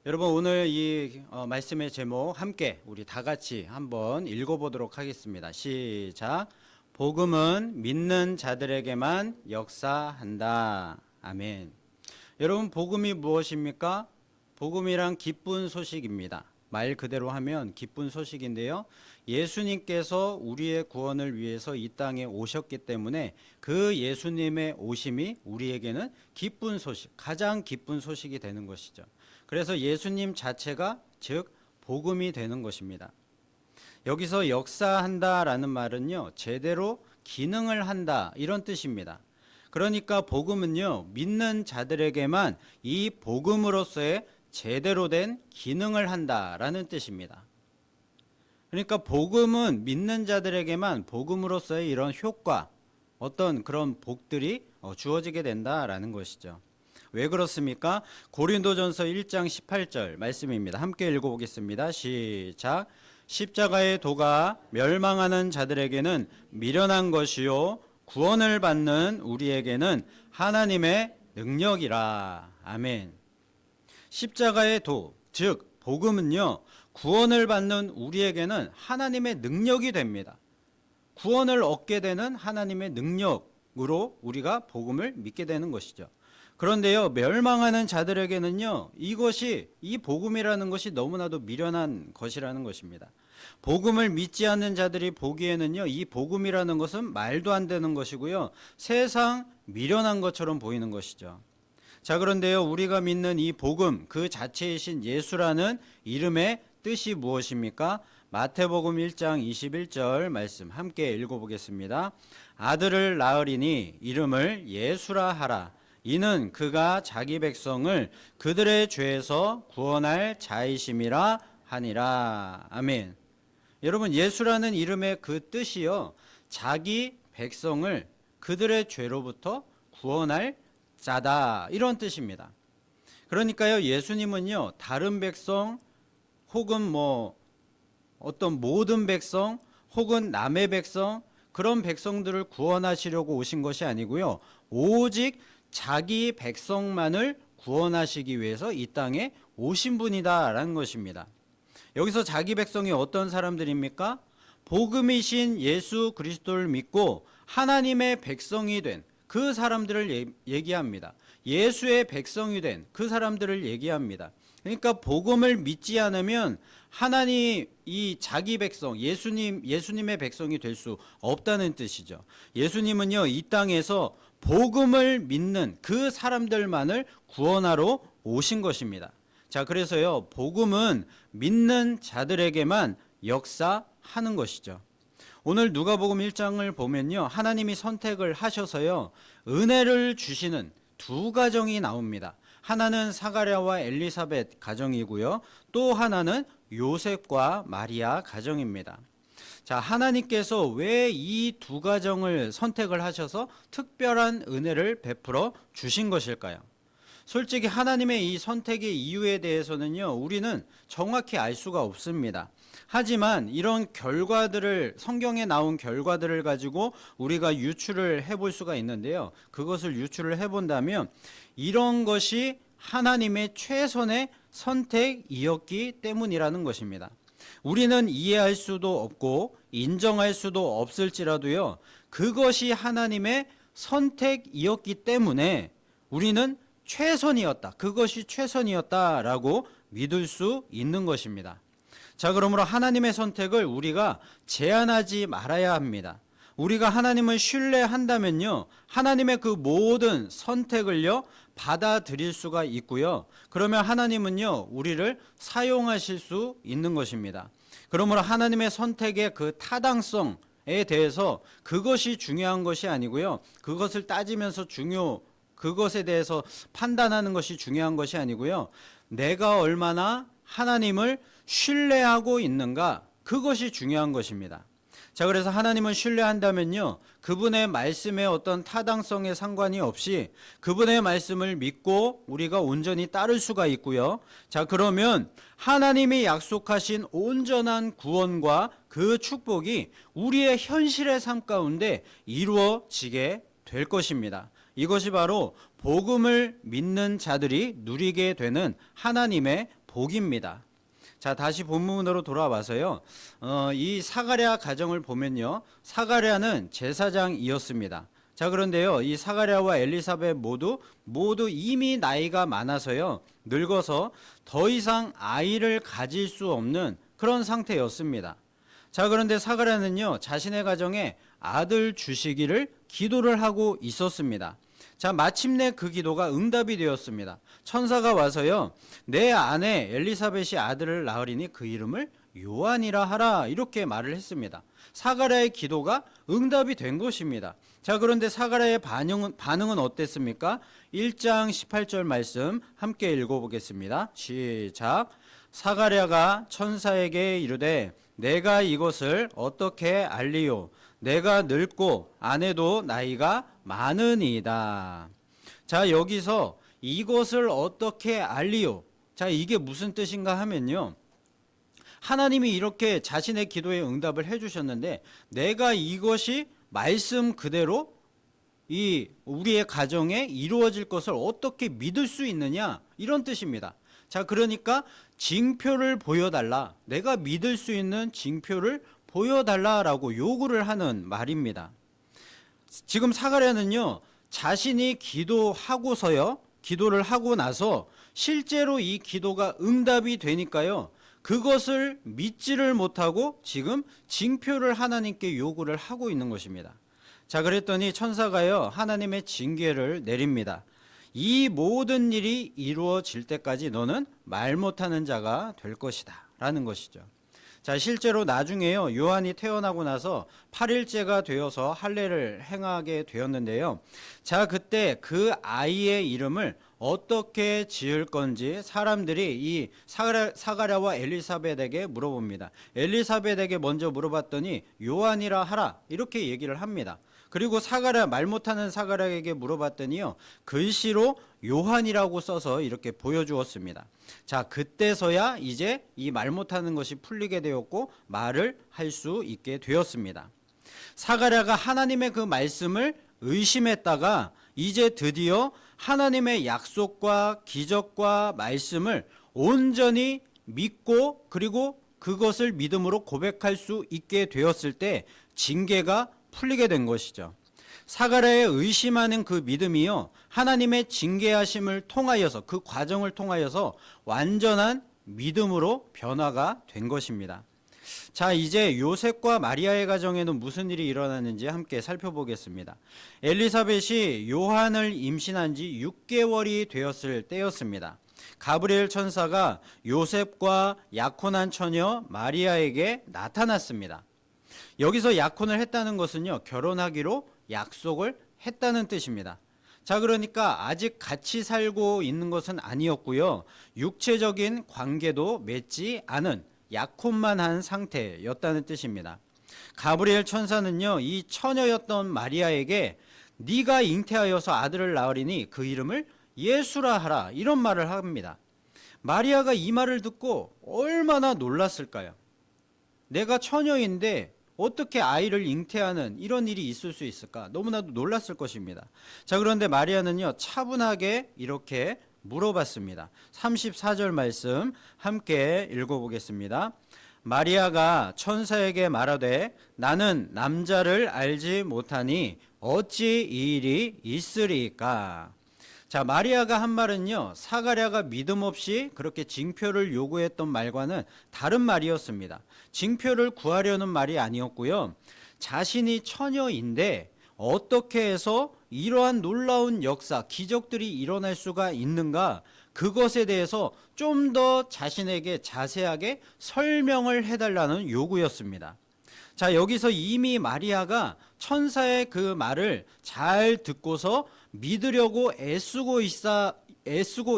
여러분 오늘 이 말씀의 제목 함께 우리 다 같이 한번 읽어보도록 하겠습니다. 시작. 복음은 믿는 자들에게만 역사한다. 아멘. 여러분 복음이 무엇입니까? 복음이란 기쁜 소식입니다. 말 그대로 하면 기쁜 소식인데요. 예수님께서 우리의 구원을 위해서 이 땅에 오셨기 때문에 그 예수님의 오심이 우리에게는 기쁜 소식, 가장 기쁜 소식이 되는 것이죠. 그래서 예수님 자체가 즉 복음이 되는 것입니다. 여기서 역사한다라는 말은요, 제대로 기능을 한다 이런 뜻입니다. 그러니까 복음은요, 믿는 자들에게만 이 복음으로서의 제대로 된 기능을 한다라는 뜻입니다. 그러니까 복음은 믿는 자들에게만 복음으로서의 이런 효과, 어떤 그런 복들이 주어지게 된다라는 것이죠. 왜 그렇습니까? 고린도전서 1장 18절 말씀입니다. 함께 읽어보겠습니다. 시작. 십자가의 도가 멸망하는 자들에게는 미련한 것이요 구원을 받는 우리에게는 하나님의 능력이라. 아멘. 십자가의 도, 즉 복음은요, 구원을 받는 우리에게는 하나님의 능력이 됩니다. 구원을 얻게 되는 하나님의 능력으로 우리가 복음을 믿게 되는 것이죠. 그런데요, 멸망하는 자들에게는요, 이 복음이라는 것이 너무나도 미련한 것이라는 것입니다. 복음을 믿지 않는 자들이 보기에는요, 이 복음이라는 것은 말도 안 되는 것이고요, 세상 미련한 것처럼 보이는 것이죠. 자, 그런데요, 우리가 믿는 이 복음, 그 자체이신 예수라는 이름의 뜻이 무엇입니까? 마태복음 1장 21절 말씀 함께 읽어보겠습니다. 아들을 낳으리니 이름을 예수라 하라. 이는 그가 자기 백성을 그들의 죄에서 구원할 자이심이라 하니라. 아멘. 여러분, 예수라는 이름의 그 뜻이요, 자기 백성을 그들의 죄로부터 구원할 자다, 이런 뜻입니다. 그러니까요, 예수님은요, 다른 백성 혹은 어떤 모든 백성 혹은 남의 백성, 그런 백성들을 구원하시려고 오신 것이 아니고요, 오직 자기 백성만을 구원하시기 위해서 이 땅에 오신 분이다라는 것입니다. 여기서 자기 백성이 어떤 사람들입니까? 복음이신 예수 그리스도를 믿고 하나님의 백성이 된 그 사람들을 얘기합니다. 예수의 백성이 된 그 사람들을 얘기합니다. 그러니까 복음을 믿지 않으면 하나님 이 자기 백성 예수님의 백성이 될 수 없다는 뜻이죠. 예수님은요, 이 땅에서 복음을 믿는 그 사람들만을 구원하러 오신 것입니다. 자, 그래서요, 복음은 믿는 자들에게만 역사하는 것이죠. 오늘 누가복음 1장을 보면요, 하나님이 선택을 하셔서요, 은혜를 주시는 두 가정이 나옵니다. 하나는 사가랴와 엘리사벳 가정이고요, 또 하나는 요셉과 마리아 가정입니다. 자, 하나님께서 왜 이 두 가정을 선택을 하셔서 특별한 은혜를 베풀어 주신 것일까요? 솔직히 하나님의 이 선택의 이유에 대해서는요, 우리는 정확히 알 수가 없습니다. 하지만 이런 결과들을, 성경에 나온 결과들을 가지고 우리가 유추를 해볼 수가 있는데요, 그것을 유추를 해본다면 이런 것이 하나님의 최선의 선택이었기 때문이라는 것입니다. 우리는 이해할 수도 없고 인정할 수도 없을지라도요, 그것이 하나님의 선택이었기 때문에 우리는 최선이었다, 그것이 최선이었다라고 믿을 수 있는 것입니다. 자, 그러므로 하나님의 선택을 우리가 제한하지 말아야 합니다. 우리가 하나님을 신뢰한다면요, 하나님의 그 모든 선택을요 받아들일 수가 있고요, 그러면 하나님은요 우리를 사용하실 수 있는 것입니다. 그러므로 하나님의 선택의 그 타당성에 대해서 그것이 중요한 것이 아니고요, 그것을 따지면서 그것에 대해서 판단하는 것이 중요한 것이 아니고요, 내가 얼마나 하나님을 신뢰하고 있는가, 그것이 중요한 것입니다. 자, 그래서 하나님을 신뢰한다면요, 그분의 말씀에 어떤 타당성에 상관이 없이 그분의 말씀을 믿고 우리가 온전히 따를 수가 있고요. 자, 그러면 하나님이 약속하신 온전한 구원과 그 축복이 우리의 현실의 삶 가운데 이루어지게 될 것입니다. 이것이 바로 복음을 믿는 자들이 누리게 되는 하나님의 복입니다. 자, 다시 본문으로 돌아와서요. 이 사가랴 가정을 보면요. 사가랴는 제사장이었습니다. 자, 그런데요. 이 사가랴와 엘리사벳 모두 이미 나이가 많아서요. 늙어서 더 이상 아이를 가질 수 없는 그런 상태였습니다. 자, 그런데 사가랴는요. 자신의 가정에 아들 주시기를 기도를 하고 있었습니다. 자, 마침내 그 기도가 응답이 되었습니다. 천사가 와서요, 내 아내 엘리사벳이 아들을 낳으리니 그 이름을 요한이라 하라, 이렇게 말을 했습니다. 사가랴의 기도가 응답이 된 것입니다. 자, 그런데 사가랴의 반응은 어땠습니까? 1장 18절 말씀 함께 읽어보겠습니다. 시작. 사가랴가 천사에게 이르되 내가 이것을 어떻게 알리요? 내가 늙고 아내도 나이가 많으니이다. 자, 여기서 이것을 어떻게 알리요? 자, 이게 무슨 뜻인가 하면요. 하나님이 이렇게 자신의 기도에 응답을 해주셨는데 내가 이것이 말씀 그대로 이 우리의 가정에 이루어질 것을 어떻게 믿을 수 있느냐, 이런 뜻입니다. 자, 그러니까 징표를 보여달라. 내가 믿을 수 있는 징표를 보여달라라고 요구를 하는 말입니다. 지금 사가랴는요, 자신이 기도를 하고 나서 실제로 이 기도가 응답이 되니까요, 그것을 믿지를 못하고 지금 징표를 하나님께 요구를 하고 있는 것입니다. 자, 그랬더니 천사가요, 하나님의 징계를 내립니다. 이 모든 일이 이루어질 때까지 너는 말 못하는 자가 될 것이다 라는 것이죠. 자, 실제로 나중에요, 요한이 태어나고 나서 8일째가 되어서 할례를 행하게 되었는데요. 자, 그때 그 아이의 이름을 어떻게 지을 건지 사람들이 이 사가랴와 엘리사벳에게 물어봅니다. 엘리사벳에게 먼저 물어봤더니 요한이라 하라, 이렇게 얘기를 합니다. 그리고 사가랴, 말 못하는 사가랴에게 물어봤더니요, 글씨로 요한이라고 써서 이렇게 보여주었습니다. 자, 그때서야 이제 이 말 못하는 것이 풀리게 되었고 말을 할 수 있게 되었습니다. 사가랴가 하나님의 그 말씀을 의심했다가 이제 드디어 하나님의 약속과 기적과 말씀을 온전히 믿고 그리고 그것을 믿음으로 고백할 수 있게 되었을 때 징계가 풀리게 된 것이죠. 사가랴의 의심하는 그 믿음이요, 하나님의 징계하심을 통하여서, 그 과정을 통하여서 완전한 믿음으로 변화가 된 것입니다. 자, 이제 요셉과 마리아의 가정에는 무슨 일이 일어났는지 함께 살펴보겠습니다. 엘리사벳이 요한을 임신한 지 6개월이 되었을 때였습니다. 가브리엘 천사가 요셉과 약혼한 처녀 마리아에게 나타났습니다. 여기서 약혼을 했다는 것은요, 결혼하기로 약속을 했다는 뜻입니다. 자, 그러니까 아직 같이 살고 있는 것은 아니었고요, 육체적인 관계도 맺지 않은 약혼만 한 상태였다는 뜻입니다. 가브리엘 천사는요, 이 처녀였던 마리아에게 네가 잉태하여서 아들을 낳으리니 그 이름을 예수라 하라, 이런 말을 합니다. 마리아가 이 말을 듣고 얼마나 놀랐을까요? 내가 처녀인데 어떻게 아이를 잉태하는 이런 일이 있을 수 있을까? 너무나도 놀랐을 것입니다. 자, 그런데 마리아는요, 차분하게 이렇게 물어봤습니다. 34절 말씀 함께 읽어보겠습니다. 마리아가 천사에게 말하되 나는 남자를 알지 못하니 어찌 이 일이 있으리까? 자, 마리아가 한 말은요, 사가랴가 믿음 없이 그렇게 징표를 요구했던 말과는 다른 말이었습니다. 징표를 구하려는 말이 아니었고요, 자신이 처녀인데 어떻게 해서 이러한 놀라운 역사, 기적들이 일어날 수가 있는가, 그것에 대해서 좀 더 자신에게 자세하게 설명을 해달라는 요구였습니다. 자, 여기서 이미 마리아가 천사의 그 말을 잘 듣고서 믿으려고 애쓰고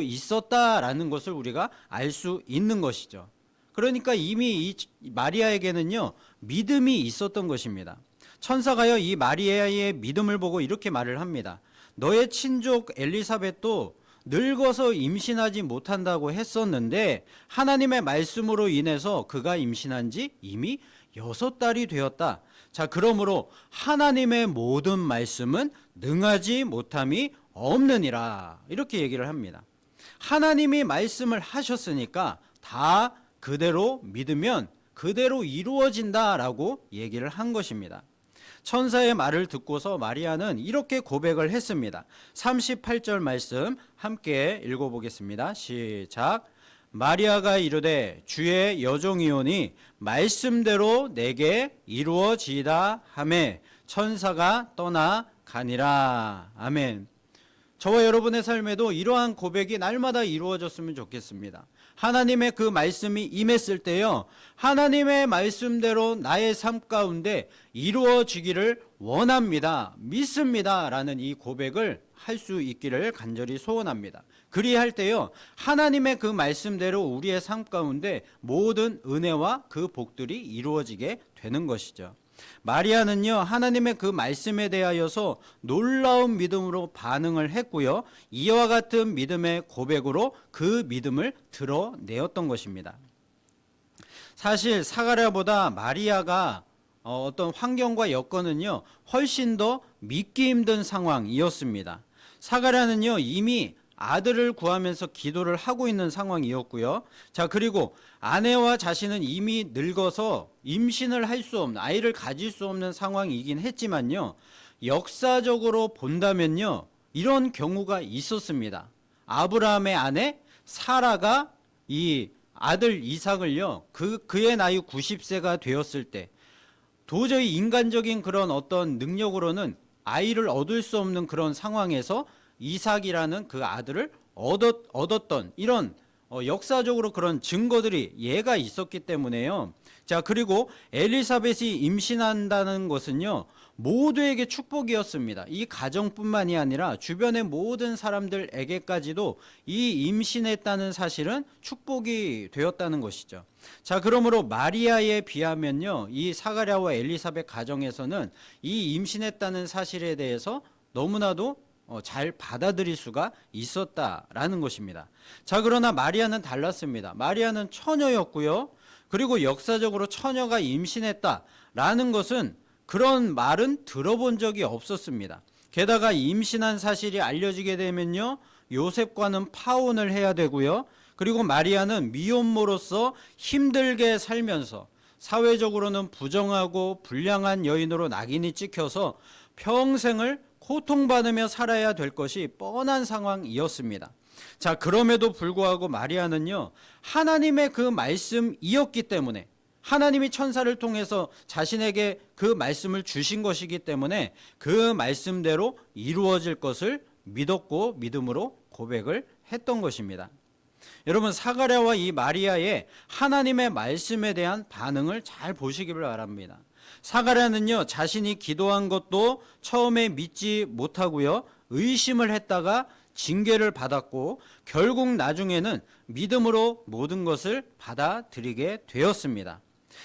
있었다라는 것을 우리가 알 수 있는 것이죠. 그러니까 이미 이 마리아에게는요, 믿음이 있었던 것입니다. 천사가요, 이 마리아의 믿음을 보고 이렇게 말을 합니다. 너의 친족 엘리사벳도 늙어서 임신하지 못한다고 했었는데 하나님의 말씀으로 인해서 그가 임신한 지 이미 6달이 되었다. 자, 그러므로 하나님의 모든 말씀은 능하지 못함이 없느니라, 이렇게 얘기를 합니다. 하나님이 말씀을 하셨으니까 다 그대로 믿으면 그대로 이루어진다라고 얘기를 한 것입니다. 천사의 말을 듣고서 마리아는 이렇게 고백을 했습니다. 38절 말씀 함께 읽어보겠습니다. 시작. 마리아가 이르되 주의 여종이오니 말씀대로 내게 이루어지이다 하매 천사가 떠나 가니라. 아멘. 저와 여러분의 삶에도 이러한 고백이 날마다 이루어졌으면 좋겠습니다. 하나님의 그 말씀이 임했을 때요, 하나님의 말씀대로 나의 삶 가운데 이루어지기를 원합니다, 믿습니다 라는 이 고백을 할 수 있기를 간절히 소원합니다. 그리할 때요, 하나님의 그 말씀대로 우리의 삶 가운데 모든 은혜와 그 복들이 이루어지게 되는 것이죠. 마리아는요, 하나님의 그 말씀에 대하여서 놀라운 믿음으로 반응을 했고요, 이와 같은 믿음의 고백으로 그 믿음을 드러내었던 것입니다. 사실 사가랴보다 마리아가 어떤 환경과 여건은요, 훨씬 더 믿기 힘든 상황이었습니다. 사가랴는요, 이미 아들을 구하면서 기도를 하고 있는 상황이었고요. 자, 그리고 아내와 자신은 이미 늙어서 임신을 할 수 없는, 아이를 가질 수 없는 상황이긴 했지만요, 역사적으로 본다면요, 이런 경우가 있었습니다. 아브라함의 아내 사라가 이 아들 이삭을요, 그의 나이 90세가 되었을 때 도저히 인간적인 그런 어떤 능력으로는 아이를 얻을 수 없는 그런 상황에서 이삭이라는 그 아들을 얻었던 이런 역사적으로 그런 증거들이 예가 있었기 때문에요. 자, 그리고 엘리사벳이 임신한다는 것은요, 모두에게 축복이었습니다. 이 가정뿐만이 아니라 주변의 모든 사람들에게까지도 이 임신했다는 사실은 축복이 되었다는 것이죠. 자, 그러므로 마리아에 비하면요, 이 사가랴와 엘리사벳 가정에서는 이 임신했다는 사실에 대해서 너무나도 잘 받아들일 수가 있었다라는 것입니다. 자, 그러나 마리아는 달랐습니다. 마리아는 처녀였고요, 그리고 역사적으로 처녀가 임신했다라는 것은 그런 말은 들어본 적이 없었습니다. 게다가 임신한 사실이 알려지게 되면요, 요셉과는 파혼을 해야 되고요, 그리고 마리아는 미혼모로서 힘들게 살면서 사회적으로는 부정하고 불량한 여인으로 낙인이 찍혀서 평생을 고통받으며 살아야 될 것이 뻔한 상황이었습니다. 자, 그럼에도 불구하고 마리아는요, 하나님의 그 말씀이었기 때문에, 하나님이 천사를 통해서 자신에게 그 말씀을 주신 것이기 때문에 그 말씀대로 이루어질 것을 믿었고 믿음으로 고백을 했던 것입니다. 여러분, 사가랴와 이 마리아의 하나님의 말씀에 대한 반응을 잘 보시기를 바랍니다. 사가랴는요, 자신이 기도한 것도 처음에 믿지 못하고요, 의심을 했다가 징계를 받았고 결국 나중에는 믿음으로 모든 것을 받아들이게 되었습니다.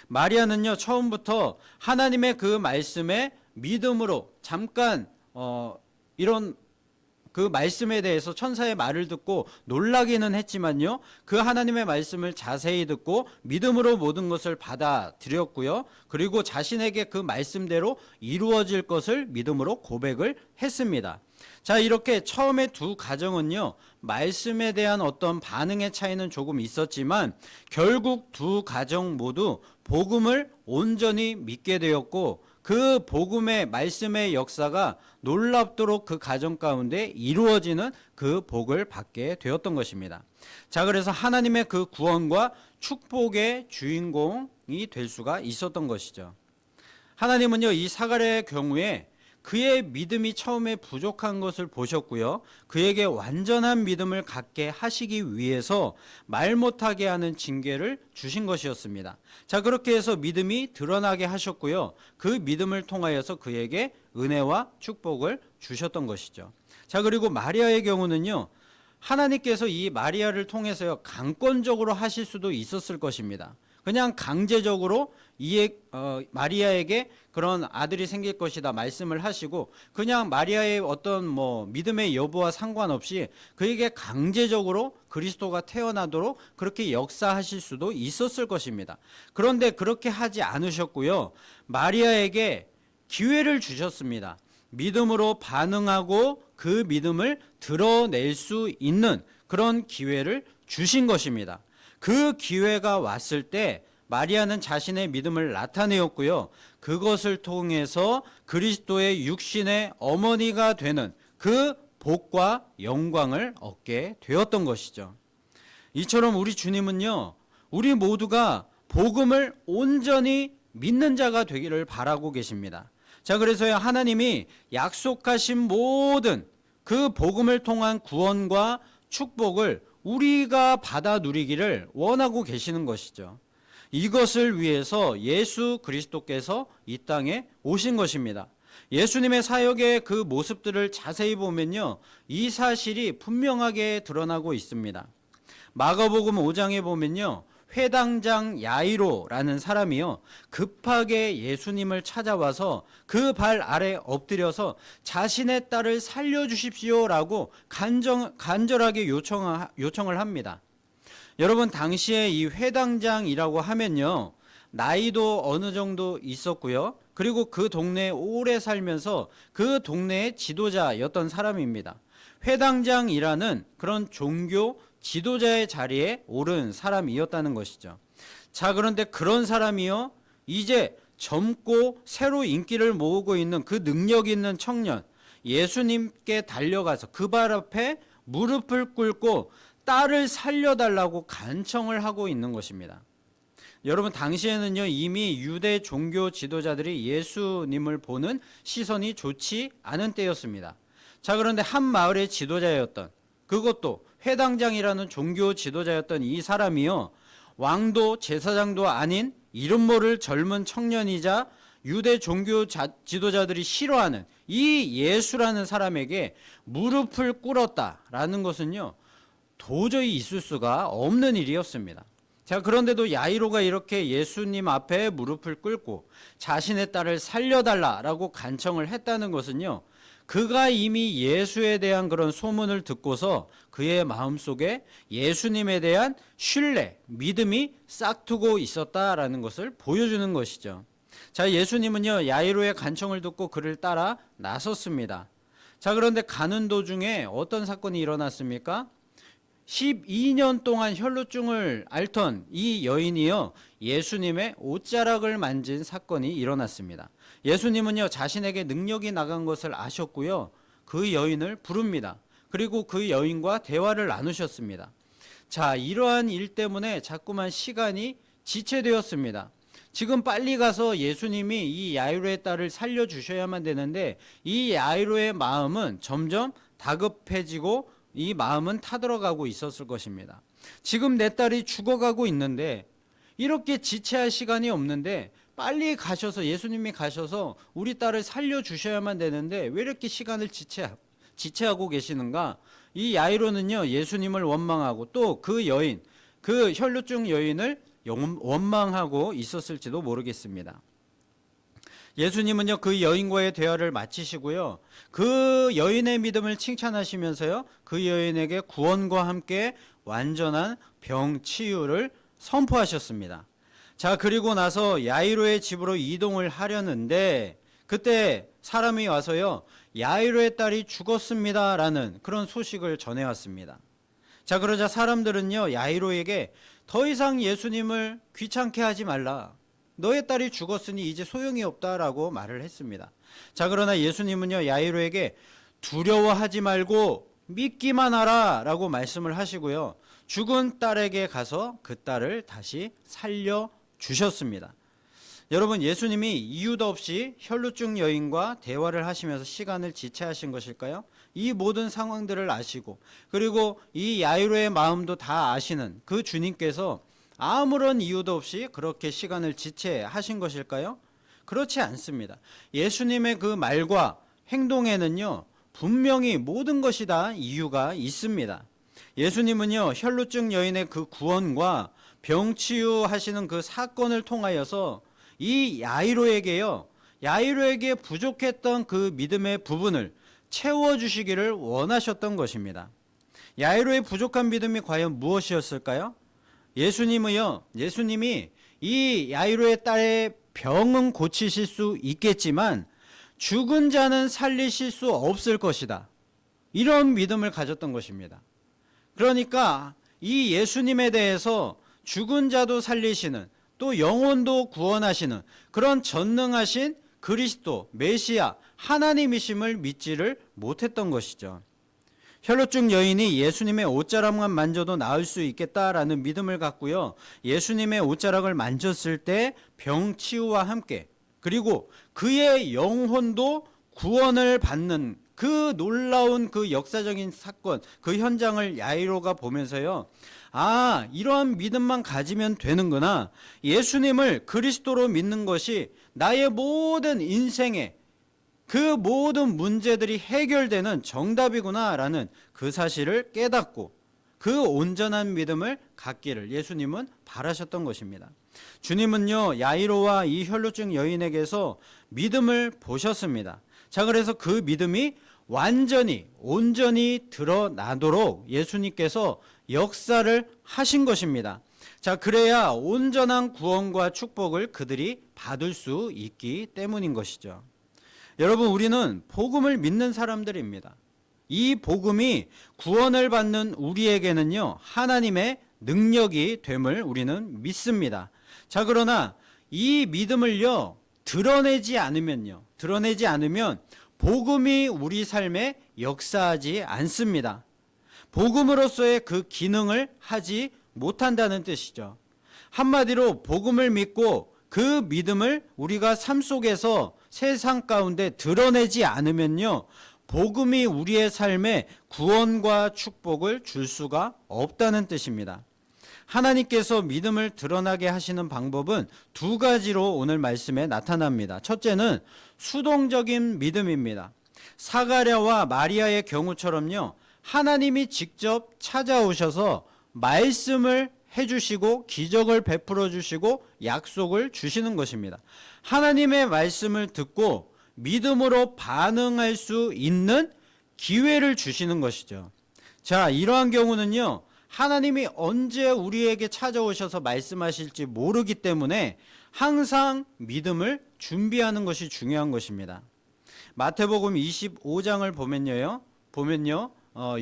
마리아는요, 처음부터 하나님의 그 말씀에 믿음으로 잠깐 이런 그 말씀에 대해서 천사의 말을 듣고 놀라기는 했지만요, 그 하나님의 말씀을 자세히 듣고 믿음으로 모든 것을 받아들였고요, 그리고 자신에게 그 말씀대로 이루어질 것을 믿음으로 고백을 했습니다. 자, 이렇게 처음에 두 가정은요, 말씀에 대한 어떤 반응의 차이는 조금 있었지만 결국 두 가정 모두 복음을 온전히 믿게 되었고 그 복음의 말씀의 역사가 놀랍도록 그 가정 가운데 이루어지는 그 복을 받게 되었던 것입니다. 자, 그래서 하나님의 그 구원과 축복의 주인공이 될 수가 있었던 것이죠. 하나님은요, 이 사가랴의 경우에 그의 믿음이 처음에 부족한 것을 보셨고요, 그에게 완전한 믿음을 갖게 하시기 위해서 말 못하게 하는 징계를 주신 것이었습니다. 자, 그렇게 해서 믿음이 드러나게 하셨고요, 그 믿음을 통하여서 그에게 은혜와 축복을 주셨던 것이죠. 자, 그리고 마리아의 경우는요, 하나님께서 이 마리아를 통해서요, 강권적으로 하실 수도 있었을 것입니다. 그냥 강제적으로 마리아에게 그런 아들이 생길 것이다 말씀을 하시고 그냥 마리아의 어떤 믿음의 여부와 상관없이 그에게 강제적으로 그리스도가 태어나도록 그렇게 역사하실 수도 있었을 것입니다. 그런데 그렇게 하지 않으셨고요, 마리아에게 기회를 주셨습니다. 믿음으로 반응하고 그 믿음을 드러낼 수 있는 그런 기회를 주신 것입니다. 그 기회가 왔을 때 마리아는 자신의 믿음을 나타내었고요. 그것을 통해서 그리스도의 육신의 어머니가 되는 그 복과 영광을 얻게 되었던 것이죠. 이처럼 우리 주님은요, 우리 모두가 복음을 온전히 믿는 자가 되기를 바라고 계십니다. 자, 그래서요, 하나님이 약속하신 모든 그 복음을 통한 구원과 축복을 우리가 받아 누리기를 원하고 계시는 것이죠. 이것을 위해서 예수 그리스도께서 이 땅에 오신 것입니다. 예수님의 사역의 그 모습들을 자세히 보면요, 이 사실이 분명하게 드러나고 있습니다. 마가복음 5장에 보면요, 회당장 야이로라는 사람이요, 급하게 예수님을 찾아와서 그 발 아래 엎드려서 자신의 딸을 살려주십시오라고 간절하게 요청을 합니다. 여러분, 당시에 이 회당장이라고 하면요, 나이도 어느 정도 있었고요, 그리고 그 동네에 오래 살면서 그 동네의 지도자였던 사람입니다. 회당장이라는 그런 종교 지도자의 자리에 오른 사람이었다는 것이죠. 자, 그런데 그런 사람이요, 이제 젊고 새로 인기를 모으고 있는 그 능력 있는 청년 예수님께 달려가서 그 발 앞에 무릎을 꿇고 딸을 살려달라고 간청을 하고 있는 것입니다. 여러분, 당시에는요, 이미 유대 종교 지도자들이 예수님을 보는 시선이 좋지 않은 때였습니다. 자, 그런데 한 마을의 지도자였던, 그것도 회당장이라는 종교 지도자였던 이 사람이요, 왕도 제사장도 아닌 이름 모를 젊은 청년이자 유대 종교 지도자들이 싫어하는 이 예수라는 사람에게 무릎을 꿇었다라는 것은요, 도저히 있을 수가 없는 일이었습니다. 자, 그런데도 야이로가 이렇게 예수님 앞에 무릎을 꿇고 자신의 딸을 살려달라라고 간청을 했다는 것은요, 그가 이미 예수에 대한 그런 소문을 듣고서 그의 마음속에 예수님에 대한 신뢰, 믿음이 싹트고 있었다라는 것을 보여주는 것이죠. 자, 예수님은요, 야이로의 간청을 듣고 그를 따라 나섰습니다. 자, 그런데 가는 도중에 어떤 사건이 일어났습니까? 12년 동안 혈루증을 앓던 이 여인이요, 예수님의 옷자락을 만진 사건이 일어났습니다. 예수님은요, 자신에게 능력이 나간 것을 아셨고요, 그 여인을 부릅니다. 그리고 그 여인과 대화를 나누셨습니다. 자, 이러한 일 때문에 자꾸만 시간이 지체되었습니다. 지금 빨리 가서 예수님이 이 야이로의 딸을 살려주셔야만 되는데, 이 야이로의 마음은 점점 다급해지고 이 마음은 타들어가고 있었을 것입니다. 지금 내 딸이 죽어가고 있는데, 이렇게 지체할 시간이 없는데 빨리 가셔서, 예수님이 가셔서 우리 딸을 살려주셔야만 되는데 왜 이렇게 시간을 지체하고 계시는가? 이 야이로는요, 예수님을 원망하고 또 그 여인, 그 혈루증 여인을 원망하고 있었을지도 모르겠습니다. 예수님은요, 그 여인과의 대화를 마치시고요, 그 여인의 믿음을 칭찬하시면서요, 그 여인에게 구원과 함께 완전한 병 치유를 선포하셨습니다. 자, 그리고 나서 야이로의 집으로 이동을 하려는데 그때 사람이 와서요, 야이로의 딸이 죽었습니다라는 그런 소식을 전해왔습니다. 자, 그러자 사람들은요, 야이로에게 더 이상 예수님을 귀찮게 하지 말라, 너의 딸이 죽었으니 이제 소용이 없다라고 말을 했습니다. 자, 그러나 예수님은요, 야이로에게 두려워하지 말고 믿기만 하라 라고 말씀을 하시고요, 죽은 딸에게 가서 그 딸을 다시 살려주셨습니다. 여러분, 예수님이 이유도 없이 혈루증 여인과 대화를 하시면서 시간을 지체하신 것일까요? 이 모든 상황들을 아시고, 그리고 이 야이로의 마음도 다 아시는 그 주님께서 아무런 이유도 없이 그렇게 시간을 지체하신 것일까요? 그렇지 않습니다. 예수님의 그 말과 행동에는요, 분명히 모든 것이 다 이유가 있습니다. 예수님은요, 혈루증 여인의 그 구원과 병치유하시는 그 사건을 통하여서 이 야이로에게 부족했던 그 믿음의 부분을 채워주시기를 원하셨던 것입니다. 야이로의 부족한 믿음이 과연 무엇이었을까요? 예수님이 이 야이로의 딸의 병은 고치실 수 있겠지만 죽은 자는 살리실 수 없을 것이다, 이런 믿음을 가졌던 것입니다. 그러니까 이 예수님에 대해서 죽은 자도 살리시는, 또 영혼도 구원하시는 그런 전능하신 그리스도, 메시아, 하나님이심을 믿지를 못했던 것이죠. 혈루증 여인이 예수님의 옷자락만 만져도 나을 수 있겠다라는 믿음을 갖고요, 예수님의 옷자락을 만졌을 때 병 치유와 함께, 그리고 그의 영혼도 구원을 받는 그 놀라운 그 역사적인 사건, 그 현장을 야이로가 보면서요, 아, 이러한 믿음만 가지면 되는구나, 예수님을 그리스도로 믿는 것이 나의 모든 인생의 그 모든 문제들이 해결되는 정답이구나 라는 그 사실을 깨닫고 그 온전한 믿음을 갖기를 예수님은 바라셨던 것입니다. 주님은요, 야이로와 이 혈루증 여인에게서 믿음을 보셨습니다. 자, 그래서 그 믿음이 완전히 온전히 드러나도록 예수님께서 역사를 하신 것입니다. 자, 그래야 온전한 구원과 축복을 그들이 받을 수 있기 때문인 것이죠. 여러분, 우리는 복음을 믿는 사람들입니다. 이 복음이 구원을 받는 우리에게는요, 하나님의 능력이 됨을 우리는 믿습니다. 자, 그러나 이 믿음을요, 드러내지 않으면 복음이 우리 삶에 역사하지 않습니다. 복음으로서의 그 기능을 하지 못한다는 뜻이죠. 한마디로 복음을 믿고 그 믿음을 우리가 삶 속에서 세상 가운데 드러내지 않으면요, 복음이 우리의 삶에 구원과 축복을 줄 수가 없다는 뜻입니다. 하나님께서 믿음을 드러나게 하시는 방법은 두 가지로 오늘 말씀에 나타납니다. 첫째는 수동적인 믿음입니다. 사가랴와 마리아의 경우처럼요, 하나님이 직접 찾아오셔서 말씀을 해주시고 기적을 베풀어 주시고 약속을 주시는 것입니다. 하나님의 말씀을 듣고 믿음으로 반응할 수 있는 기회를 주시는 것이죠. 자, 이러한 경우는요, 하나님이 언제 우리에게 찾아오셔서 말씀하실지 모르기 때문에 항상 믿음을 준비하는 것이 중요한 것입니다. 마태복음 25장을 보면요,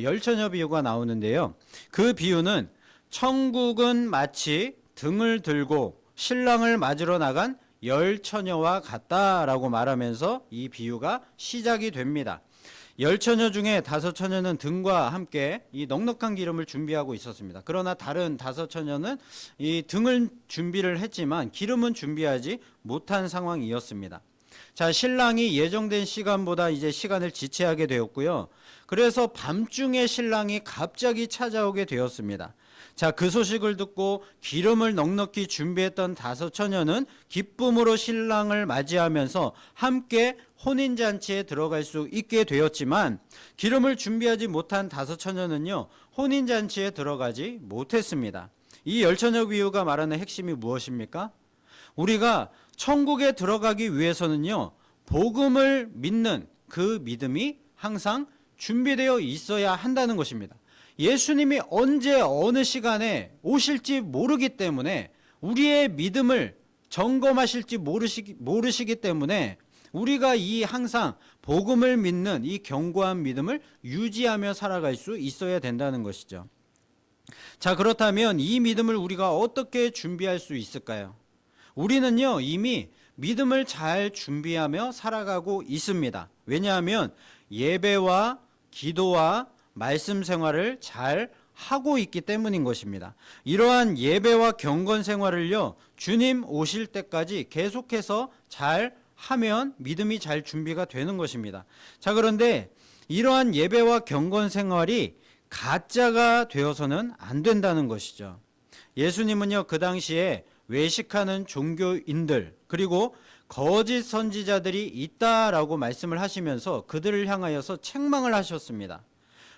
열처녀 비유가 나오는데요. 그 비유는 천국은 마치 등을 들고 신랑을 맞으러 나간 열 처녀와 같다라고 말하면서 이 비유가 시작이 됩니다. 열 처녀 중에 다섯 처녀는 등과 함께 이 넉넉한 기름을 준비하고 있었습니다. 그러나 다른 다섯 처녀는 이 등을 준비를 했지만 기름은 준비하지 못한 상황이었습니다. 자, 신랑이 예정된 시간보다 이제 시간을 지체하게 되었고요. 그래서 밤중에 신랑이 갑자기 찾아오게 되었습니다. 자, 그 소식을 듣고 기름을 넉넉히 준비했던 다섯 처녀는 기쁨으로 신랑을 맞이하면서 함께 혼인잔치에 들어갈 수 있게 되었지만, 기름을 준비하지 못한 다섯 처녀는요, 혼인잔치에 들어가지 못했습니다. 이 열처녀 비유가 말하는 핵심이 무엇입니까? 우리가 천국에 들어가기 위해서는요, 복음을 믿는 그 믿음이 항상 준비되어 있어야 한다는 것입니다. 예수님이 언제 어느 시간에 오실지 모르기 때문에, 우리의 믿음을 점검하실지 모르시기 때문에 우리가 이 항상 복음을 믿는 이 견고한 믿음을 유지하며 살아갈 수 있어야 된다는 것이죠. 자, 그렇다면 이 믿음을 우리가 어떻게 준비할 수 있을까요? 우리는요, 이미 믿음을 잘 준비하며 살아가고 있습니다. 왜냐하면 예배와 기도와 말씀 생활을 잘 하고 있기 때문인 것입니다. 이러한 예배와 경건 생활을요, 주님 오실 때까지 계속해서 잘 하면 믿음이 잘 준비가 되는 것입니다. 자, 그런데 이러한 예배와 경건 생활이 가짜가 되어서는 안 된다는 것이죠. 예수님은요, 그 당시에 외식하는 종교인들 그리고 거짓 선지자들이 있다라고 말씀을 하시면서 그들을 향하여서 책망을 하셨습니다.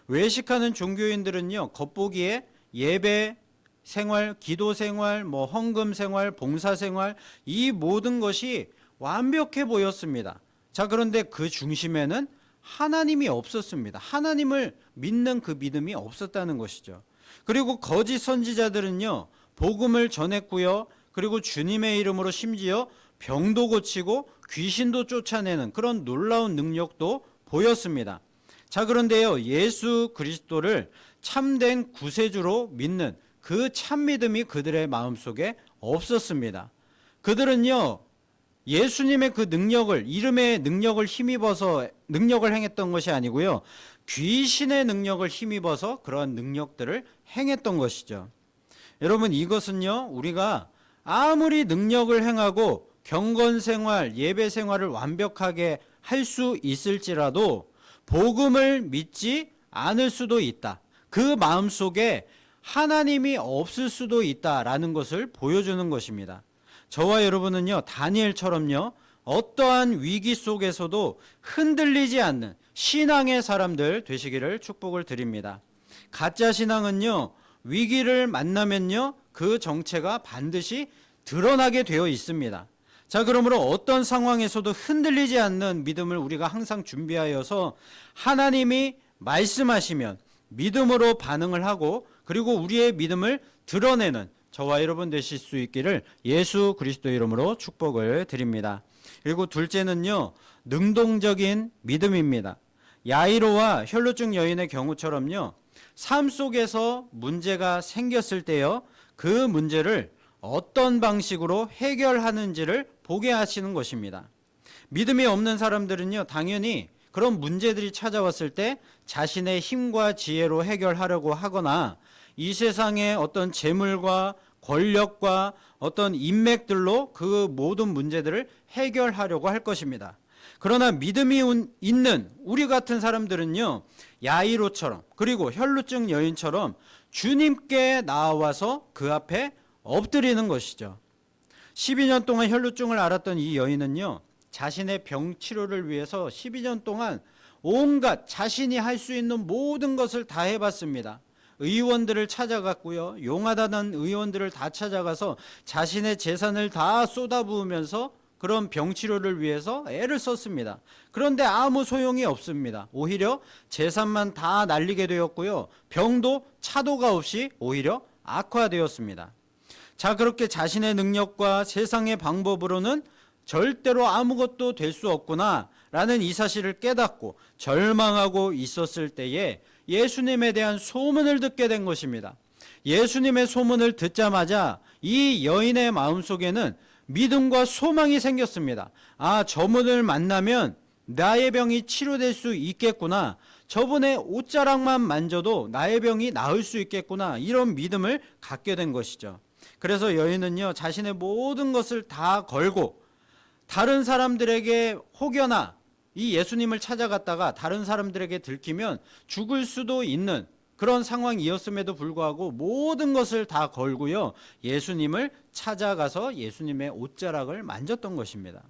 외식하는 종교인들은요, 겉보기에 예배 생활, 기도 생활, 헌금 생활, 봉사 생활, 이 모든 것이 완벽해 보였습니다. 자, 그런데 그 중심에는 하나님이 없었습니다. 하나님을 믿는 그 믿음이 없었다는 것이죠. 그리고 거짓 선지자들은요, 복음을 전했고요, 그리고 주님의 이름으로 심지어 병도 고치고 귀신도 쫓아내는 그런 놀라운 능력도 보였습니다. 자, 그런데요, 예수 그리스도를 참된 구세주로 믿는 그 참 믿음이 그들의 마음속에 없었습니다. 그들은요, 예수님의 그 능력을, 이름의 능력을 힘입어서 능력을 행했던 것이 아니고요, 귀신의 능력을 힘입어서 그러한 능력들을 행했던 것이죠. 여러분, 이것은요, 우리가 아무리 능력을 행하고 경건생활, 예배생활을 완벽하게 할 수 있을지라도 복음을 믿지 않을 수도 있다. 그 마음속에 하나님이 없을 수도 있다라는 것을 보여주는 것입니다. 저와 여러분은요, 다니엘처럼요, 어떠한 위기 속에서도 흔들리지 않는 신앙의 사람들 되시기를 축복을 드립니다. 가짜 신앙은요, 위기를 만나면요, 그 정체가 반드시 드러나게 되어 있습니다. 자, 그러므로 어떤 상황에서도 흔들리지 않는 믿음을 우리가 항상 준비하여서 하나님이 말씀하시면 믿음으로 반응을 하고, 그리고 우리의 믿음을 드러내는 저와 여러분 되실 수 있기를 예수 그리스도의 이름으로 축복을 드립니다. 그리고 둘째는요, 능동적인 믿음입니다. 야이로와 혈루증 여인의 경우처럼요, 삶 속에서 문제가 생겼을 때요, 그 문제를 어떤 방식으로 해결하는지를 보게 하시는 것입니다. 믿음이 없는 사람들은요, 당연히 그런 문제들이 찾아왔을 때 자신의 힘과 지혜로 해결하려고 하거나 이 세상의 어떤 재물과 권력과 어떤 인맥들로 그 모든 문제들을 해결하려고 할 것입니다. 그러나 믿음이 있는 우리 같은 사람들은요, 야이로처럼, 그리고 혈루증 여인처럼 주님께 나와서 그 앞에 엎드리는 것이죠. 12년 동안 혈루증을 앓았던 이 여인은요, 자신의 병 치료를 위해서 12년 동안 온갖 자신이 할 수 있는 모든 것을 다 해봤습니다. 의원들을 찾아갔고요, 용하다는 의원들을 다 찾아가서 자신의 재산을 다 쏟아부으면서 그런 병 치료를 위해서 애를 썼습니다. 그런데 아무 소용이 없습니다. 오히려 재산만 다 날리게 되었고요, 병도 차도가 없이 오히려 악화되었습니다. 자, 그렇게 자신의 능력과 세상의 방법으로는 절대로 아무것도 될 수 없구나 라는 이 사실을 깨닫고 절망하고 있었을 때에 예수님에 대한 소문을 듣게 된 것입니다. 예수님의 소문을 듣자마자 이 여인의 마음속에는 믿음과 소망이 생겼습니다. 아, 저분을 만나면 나의 병이 치료될 수 있겠구나, 저분의 옷자락만 만져도 나의 병이 나을 수 있겠구나, 이런 믿음을 갖게 된 것이죠. 그래서 여인은요, 자신의 모든 것을 다 걸고 다른 사람들에게 혹여나 이 예수님을 찾아갔다가 다른 사람들에게 들키면 죽을 수도 있는 그런 상황이었음에도 불구하고 모든 것을 다 걸고요, 예수님을 찾아가서 예수님의 옷자락을 만졌던 것입니다.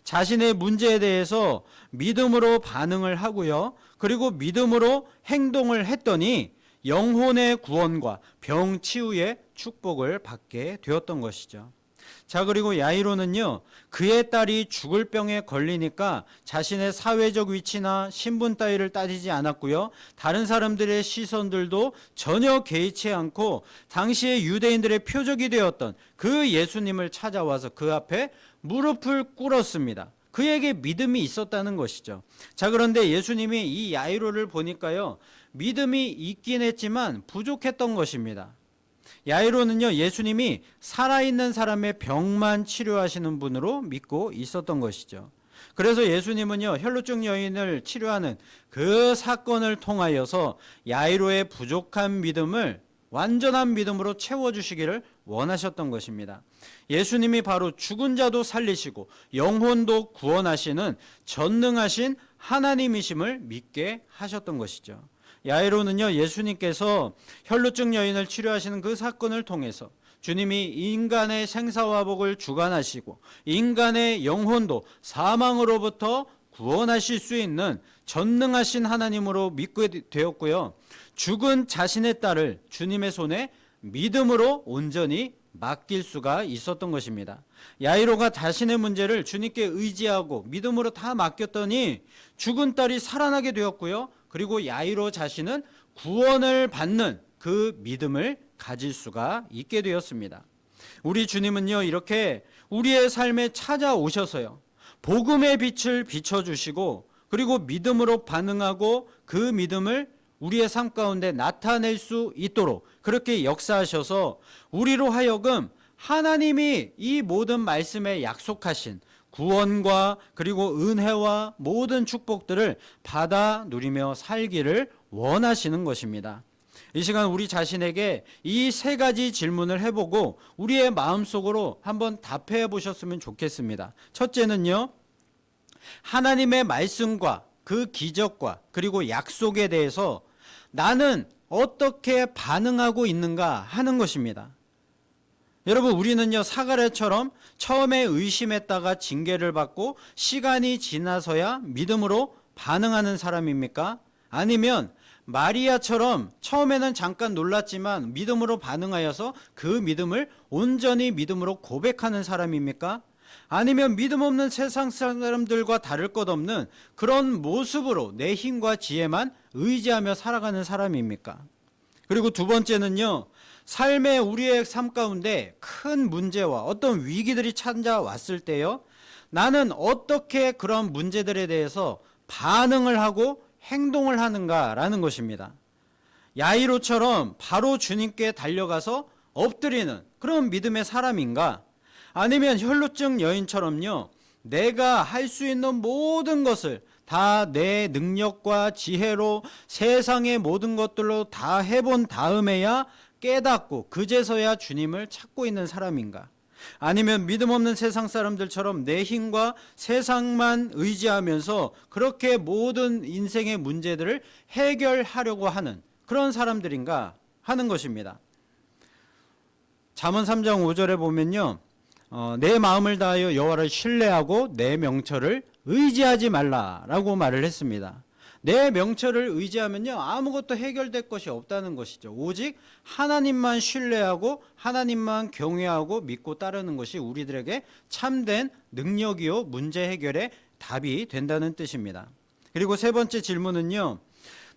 자신의 문제에 대해서 믿음으로 반응을 하고요, 그리고 믿음으로 행동을 했더니 영혼의 구원과 병 치유의 축복을 받게 되었던 것이죠. 자, 그리고 야이로는요, 그의 딸이 죽을 병에 걸리니까 자신의 사회적 위치나 신분 따위를 따지지 않았고요, 다른 사람들의 시선들도 전혀 개의치 않고 당시의 유대인들의 표적이 되었던 그 예수님을 찾아와서 그 앞에 무릎을 꿇었습니다. 그에게 믿음이 있었다는 것이죠. 자, 그런데 예수님이 이 야이로를 보니까요, 믿음이 있긴 했지만 부족했던 것입니다. 야이로는요, 예수님이 살아있는 사람의 병만 치료하시는 분으로 믿고 있었던 것이죠. 그래서 예수님은요, 혈루증 여인을 치료하는 그 사건을 통하여서 야이로의 부족한 믿음을 완전한 믿음으로 채워주시기를 원하셨던 것입니다. 예수님이 바로 죽은 자도 살리시고 영혼도 구원하시는 전능하신 하나님이심을 믿게 하셨던 것이죠. 야이로는요, 예수님께서 혈루증 여인을 치료하시는 그 사건을 통해서 주님이 인간의 생사화복을 주관하시고 인간의 영혼도 사망으로부터 구원하실 수 있는 전능하신 하나님으로 믿게 되었고요, 죽은 자신의 딸을 주님의 손에 믿음으로 온전히 맡길 수가 있었던 것입니다. 야이로가 자신의 문제를 주님께 의지하고 믿음으로 다 맡겼더니 죽은 딸이 살아나게 되었고요, 그리고 야이로 자신은 구원을 받는 그 믿음을 가질 수가 있게 되었습니다. 우리 주님은요, 이렇게 우리의 삶에 찾아오셔서요, 복음의 빛을 비춰주시고 그리고 믿음으로 반응하고 그 믿음을 우리의 삶 가운데 나타낼 수 있도록 그렇게 역사하셔서 우리로 하여금 하나님이 이 모든 말씀에 약속하신 구원과 그리고 은혜와 모든 축복들을 받아 누리며 살기를 원하시는 것입니다. 이 시간 우리 자신에게 이 세 가지 질문을 해보고 우리의 마음속으로 한번 답해 보셨으면 좋겠습니다. 첫째는요, 하나님의 말씀과 그 기적과 그리고 약속에 대해서 나는 어떻게 반응하고 있는가 하는 것입니다. 여러분, 우리는요, 사가랴처럼 처음에 의심했다가 징계를 받고 시간이 지나서야 믿음으로 반응하는 사람입니까? 아니면 마리아처럼 처음에는 잠깐 놀랐지만 믿음으로 반응하여서 그 믿음을 온전히 믿음으로 고백하는 사람입니까? 아니면 믿음 없는 세상 사람들과 다를 것 없는 그런 모습으로 내 힘과 지혜만 의지하며 살아가는 사람입니까? 그리고 두 번째는요, 삶의 우리의 삶 가운데 큰 문제와 어떤 위기들이 찾아왔을 때요, 나는 어떻게 그런 문제들에 대해서 반응을 하고 행동을 하는가라는 것입니다. 야이로처럼 바로 주님께 달려가서 엎드리는 그런 믿음의 사람인가? 아니면 혈루증 여인처럼요, 내가 할 수 있는 모든 것을 다 내 능력과 지혜로 세상의 모든 것들로 다 해본 다음에야 깨닫고 그제서야 주님을 찾고 있는 사람인가? 아니면 믿음 없는 세상 사람들처럼 내 힘과 세상만 의지하면서 그렇게 모든 인생의 문제들을 해결하려고 하는 그런 사람들인가 하는 것입니다. 잠언 3장 5절에 보면요, 내 마음을 다하여 여호와를 신뢰하고 내 명철을 의지하지 말라라고 말을 했습니다. 내 명철을 의지하면요, 아무것도 해결될 것이 없다는 것이죠. 오직 하나님만 신뢰하고 하나님만 경외하고 믿고 따르는 것이 우리들에게 참된 능력이요 문제 해결의 답이 된다는 뜻입니다. 그리고 세 번째 질문은요,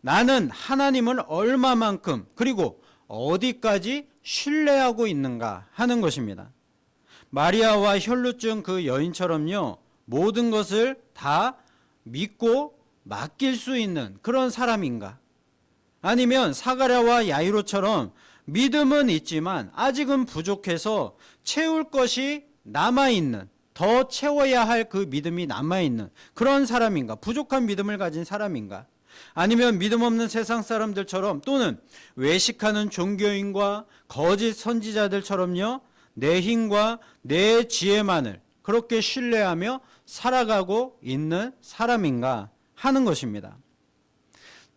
나는 하나님을 얼마만큼 그리고 어디까지 신뢰하고 있는가 하는 것입니다. 마리아와 혈루증 그 여인처럼요, 모든 것을 다 믿고 맡길 수 있는 그런 사람인가? 아니면 사가랴와 야이로처럼 믿음은 있지만 아직은 부족해서 채울 것이 남아있는, 더 채워야 할 그 믿음이 남아있는 그런 사람인가? 부족한 믿음을 가진 사람인가? 아니면 믿음 없는 세상 사람들처럼 또는 외식하는 종교인과 거짓 선지자들처럼요, 내 힘과 내 지혜만을 그렇게 신뢰하며 살아가고 있는 사람인가 하는 것입니다.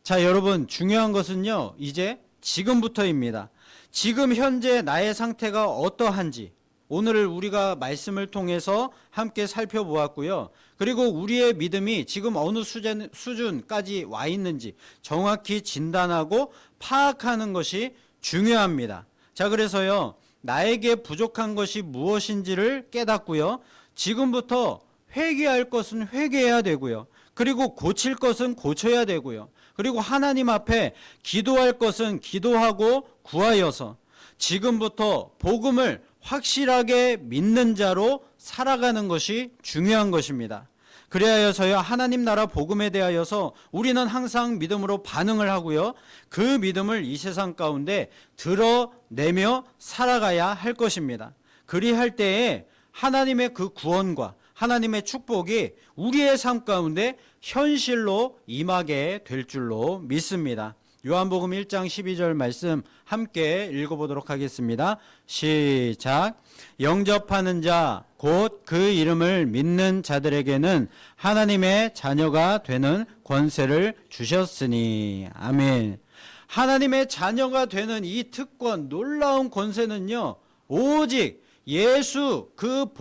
자, 여러분, 중요한 것은요, 이제 지금부터입니다. 지금 현재 나의 상태가 어떠한지 오늘 우리가 말씀을 통해서 함께 살펴보았고요. 그리고 우리의 믿음이 지금 어느 수준까지 와 있는지 정확히 진단하고 파악하는 것이 중요합니다. 자, 그래서요, 나에게 부족한 것이 무엇인지를 깨닫고요, 지금부터 회개할 것은 회개해야 되고요, 그리고 고칠 것은 고쳐야 되고요, 그리고 하나님 앞에 기도할 것은 기도하고 구하여서 지금부터 복음을 확실하게 믿는 자로 살아가는 것이 중요한 것입니다. 그리하여서야 하나님 나라 복음에 대하여서 우리는 항상 믿음으로 반응을 하고요, 그 믿음을 이 세상 가운데 드러내며 살아가야 할 것입니다. 그리할 때에 하나님의 그 구원과 하나님의 축복이 우리의 삶 가운데 현실로 임하게 될 줄로 믿습니다. 요한복음 1장 12절 말씀 함께 읽어보도록 하겠습니다. 시작. 영접하는 자 곧 그 이름을 믿는 자들에게는 하나님의 자녀가 되는 권세를 주셨으니. 아멘. 하나님의 자녀가 되는 이 특권, 놀라운 권세는요, 오직 예수 그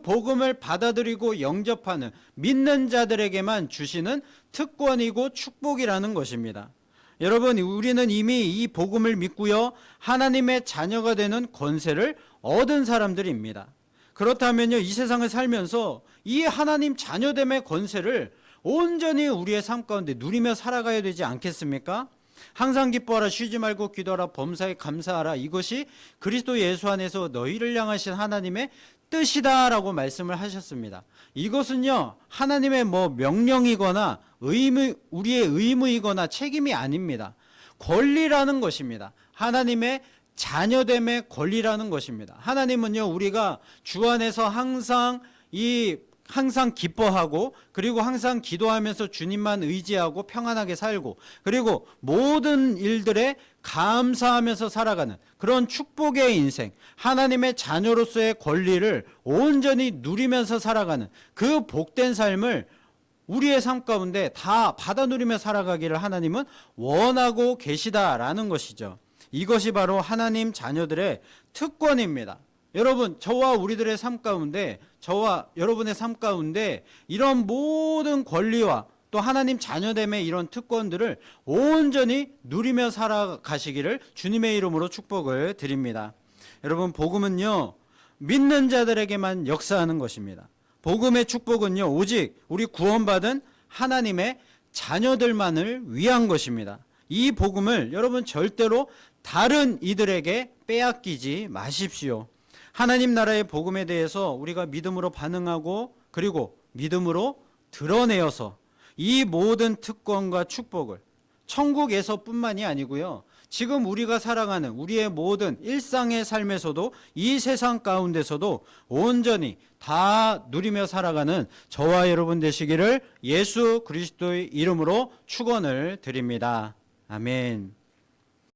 복음을 받아들이고 영접하는 믿는 자들에게만 주시는 특권이고 축복이라는 것입니다. 여러분, 우리는 이미 이 복음을 믿고요, 하나님의 자녀가 되는 권세를 얻은 사람들입니다. 그렇다면요, 이 세상을 살면서 이 하나님 자녀됨의 권세를 온전히 우리의 삶 가운데 누리며 살아가야 되지 않겠습니까? 항상 기뻐하라, 쉬지 말고 기도하라, 범사에 감사하라, 이것이 그리스도 예수 안에서 너희를 향하신 하나님의 뜻이다라고 말씀을 하셨습니다. 이것은요, 하나님의 명령이거나 우리의 의무이거나 책임이 아닙니다. 권리라는 것입니다. 하나님의 자녀됨의 권리라는 것입니다. 하나님은요, 우리가 주 안에서 항상 기뻐하고, 그리고 항상 기도하면서 주님만 의지하고 평안하게 살고, 그리고 모든 일들에 감사하면서 살아가는 그런 축복의 인생, 하나님의 자녀로서의 권리를 온전히 누리면서 살아가는 그 복된 삶을 우리의 삶 가운데 다 받아 누리며 살아가기를 하나님은 원하고 계시다라는 것이죠. 이것이 바로 하나님 자녀들의 특권입니다. 여러분, 저와 우리들의 삶 가운데, 저와 여러분의 삶 가운데 이런 모든 권리와 또 하나님 자녀됨의 이런 특권들을 온전히 누리며 살아가시기를 주님의 이름으로 축복을 드립니다. 여러분, 복음은요, 믿는 자들에게만 역사하는 것입니다. 복음의 축복은요, 오직 우리 구원받은 하나님의 자녀들만을 위한 것입니다. 이 복음을 여러분 절대로 다른 이들에게 빼앗기지 마십시오. 하나님 나라의 복음에 대해서 우리가 믿음으로 반응하고, 그리고 믿음으로 드러내어서 이 모든 특권과 축복을 천국에서뿐만이 아니고요, 지금 우리가 살아가는 우리의 모든 일상의 삶에서도, 이 세상 가운데서도 온전히 다 누리며 살아가는 저와 여러분 되시기를 예수 그리스도의 이름으로 축원을 드립니다. 아멘.